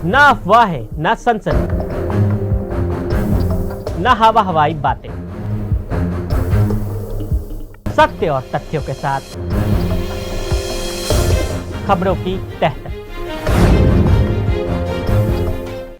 ना अफवाहें, ना सनसनी, ना हवा हवाई बातें, सत्य और तथ्यों के साथ खबरों की तह तक।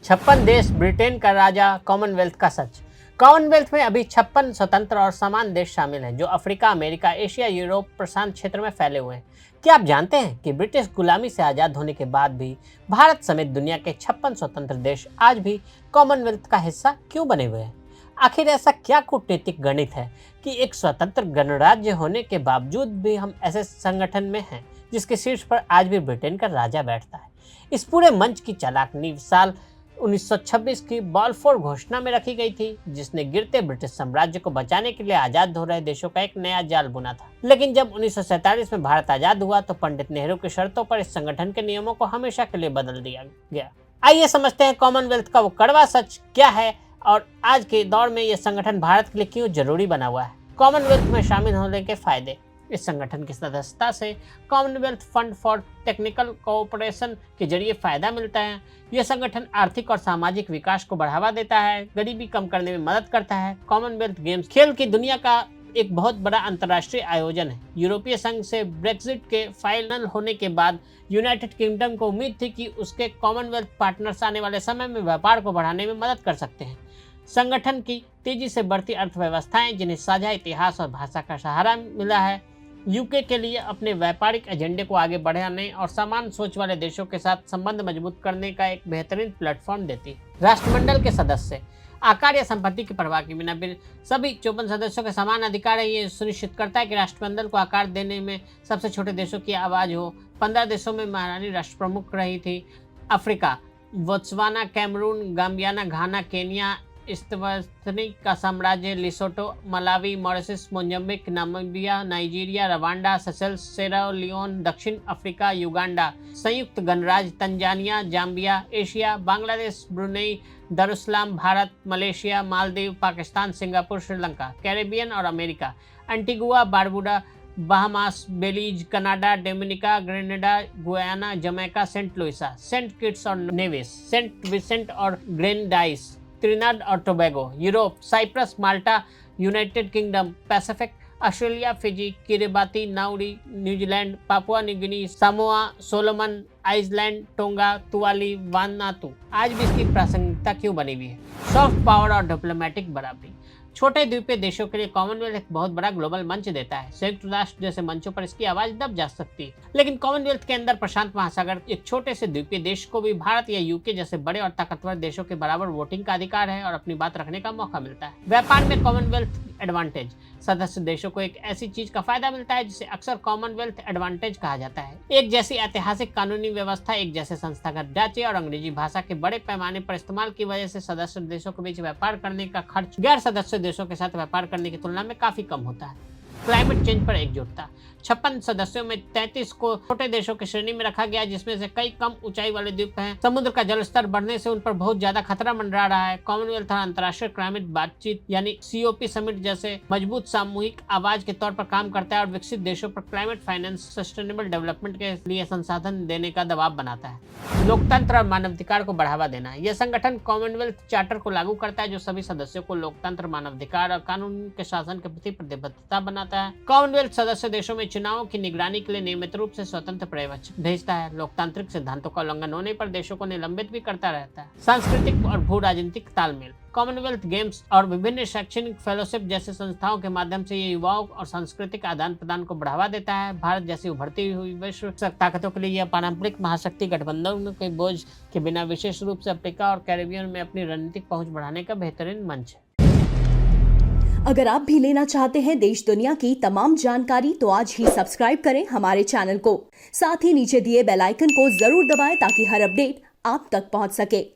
56 देश, ब्रिटेन का राजा, कॉमनवेल्थ का सच। कॉमनवेल्थ में अभी 56 स्वतंत्र और समान देश शामिल हैं जो अफ्रीका, अमेरिका, एशिया, यूरोप, प्रशांत क्षेत्र में फैले हुए हैं। क्या आप जानते हैं कि ब्रिटिश गुलामी से आजाद होने के बाद भी भारत समेत दुनिया के 56 स्वतंत्र देश आज भी कॉमनवेल्थ का हिस्सा क्यों बने हुए हैं? आखिर ऐसा क्या कूटनीतिक गणित है कि एक स्वतंत्र गणराज्य होने के बावजूद भी हम ऐसे संगठन में हैं जिसके शीर्ष पर आज भी ब्रिटेन का राजा बैठता है? इस पूरे मंच की चालाक नींव साल 1926 की बाल्फोर घोषणा में रखी गई थी, जिसने गिरते ब्रिटिश साम्राज्य को बचाने के लिए आजाद हो रहे देशों का एक नया जाल बुना था। लेकिन जब 1947 में भारत आजाद हुआ तो पंडित नेहरू की शर्तों पर इस संगठन के नियमों को हमेशा के लिए बदल दिया गया। आइए समझते हैं कॉमनवेल्थ का वो कड़वा सच क्या है और आज के दौर में यह संगठन भारत के लिए क्यों जरूरी बना हुआ है। कॉमनवेल्थ में शामिल होने के फायदे। इस संगठन की सदस्यता से Commonwealth fund for technical cooperation के जरिए फायदा मिलता है। यह संगठन आर्थिक और सामाजिक विकास को बढ़ावा देता है, गरीबी कम करने में मदद करता है। कॉमनवेल्थ गेम्स खेल की दुनिया का एक बहुत बड़ा अंतर्राष्ट्रीय आयोजन है। यूरोपीय संघ से ब्रेक्जिट के फाइनल होने के बाद यूनाइटेड किंगडम को उम्मीद थी कि उसके कॉमनवेल्थ पार्टनर्स आने वाले समय में व्यापार को बढ़ाने में मदद कर सकते हैं। संगठन की तेजी से बढ़ती अर्थव्यवस्थाएं, जिन्हें साझा इतिहास और भाषा का सहारा मिला है, यूके के लिए अपने व्यापारिक एजेंडे को आगे बढ़ाने और समान सोच वाले देशों के साथ संबंध मजबूत करने का एक बेहतरीन प्लेटफॉर्म देती है। राष्ट्रमंडल के सदस्य आकार या संपत्ति की परवाह के बिना सभी 54 सदस्यों के समान अधिकार है। ये सुनिश्चित करता है कि राष्ट्रमंडल को आकार देने में सबसे छोटे देशों की आवाज हो। 15 देशों में महारानी राष्ट्र प्रमुख रही थी। Africa, Botswana, Cameroon, Gambia, Ghana, Kenya, Eswatini का साम्राज्य, Lesotho, Malawi, Mauritius, Mozambique, Namibia, Nigeria, Rwanda, Seychelles, Sierra Leone, दक्षिण अफ्रीका, युगांडा, संयुक्त गणराज्य Tanzania, Zambia, Asia, Bangladesh, Brunei, Darussalam, Bharat, Malaysia, Maldives, Pakistan, Singapore, Sri Lanka, Caribbean और America, Antigua, Barbuda, Bahamas, Belize, Canada, Dominica, Grenada, Guyana, Jamaica, Saint Lucia, Saint Kitts और Nevis, Saint Vincent और Grenadines, Trinidad और Tobago, Europe, Cyprus, Malta, United kingdom, Pacific, Australia, Fiji, Kiribati, Nauru, New Zealand, Papua New Guinea, Samoa, Solomon, Islands, Tonga, Tuvalu, Vanuatu. आज भी इसकी प्रासंगिकता क्यों बनी हुई है? सॉफ्ट पावर और डिप्लोमेटिक बराबरी। छोटे द्वीपीय देशों के लिए कॉमनवेल्थ एक बहुत बड़ा ग्लोबल मंच देता है। संयुक्त राष्ट्र जैसे मंचों पर इसकी आवाज दब जा सकती है, लेकिन कॉमनवेल्थ के अंदर प्रशांत महासागर एक छोटे से द्वीपीय देश को भी भारत या यूके जैसे बड़े और ताकतवर देशों के बराबर वोटिंग का अधिकार है और अपनी बात रखने का मौका मिलता है। व्यापार में कॉमनवेल्थ एडवांटेज। सदस्य देशों को एक ऐसी चीज का फायदा मिलता है जिसे अक्सर कॉमनवेल्थ एडवांटेज कहा जाता है। एक जैसी ऐतिहासिक कानूनी व्यवस्था, एक जैसे संस्थागत ढांचे और अंग्रेजी भाषा के बड़े पैमाने पर इस्तेमाल की वजह से सदस्य देशों के बीच व्यापार करने का खर्च गैर सदस्य देशों के साथ व्यापार करने की तुलना में काफी कम होता है। क्लाइमेट चेंज पर एकजुटता। 56 सदस्यों में 33 को छोटे देशों की श्रेणी में रखा गया, जिसमें से कई कम ऊंचाई वाले द्वीप हैं। समुद्र का जल स्तर बढ़ने से उन पर बहुत ज्यादा खतरा मंडरा रहा है। कॉमनवेल्थ और अंतर्राष्ट्रीय क्लाइमेट बातचीत यानी COP समिट जैसे मजबूत सामूहिक आवाज के तौर पर काम करता है और विकसित देशों पर क्लाइमेट फाइनेंस, सस्टेनेबल डेवलपमेंट के लिए संसाधन देने का दबाव बनाता है। लोकतंत्र और मानवाधिकार को बढ़ावा देना। यह संगठन कॉमनवेल्थ चार्टर को लागू करता है, जो सभी सदस्यों को लोकतंत्र, मानवाधिकार और कानून के शासन के प्रति प्रतिबद्धता बनाता है। कॉमनवेल्थ सदस्य देशों में चुनावों की निगरानी के लिए नियमित रूप से स्वतंत्र पर्यवेक्षक भेजता है। लोकतांत्रिक सिद्धांतों का उल्लंघन होने पर देशों को निलंबित भी करता रहता है। सांस्कृतिक और भू राजनीतिक तालमेल। कॉमनवेल्थ गेम्स और विभिन्न शैक्षणिक फेलोशिप जैसे संस्थाओं के माध्यम से ये युवाओं और सांस्कृतिक आदान प्रदान को बढ़ावा देता है। भारत जैसी उभरती हुई विश्व ताकतों के लिए यह पारंपरिक महाशक्ति गठबंधन के बोझ के बिना विशेष रूप से अफ्रीका और कैरेबियन में अपनी रणनीतिक पहुंच बढ़ाने का बेहतरीन मंच है। अगर आप भी लेना चाहते हैं देश दुनिया की तमाम जानकारी तो आज ही सब्सक्राइब करें हमारे चैनल को। साथ ही नीचे दिए बेल आइकन को जरूर दबाएं ताकि हर अपडेट आप तक पहुंच सके।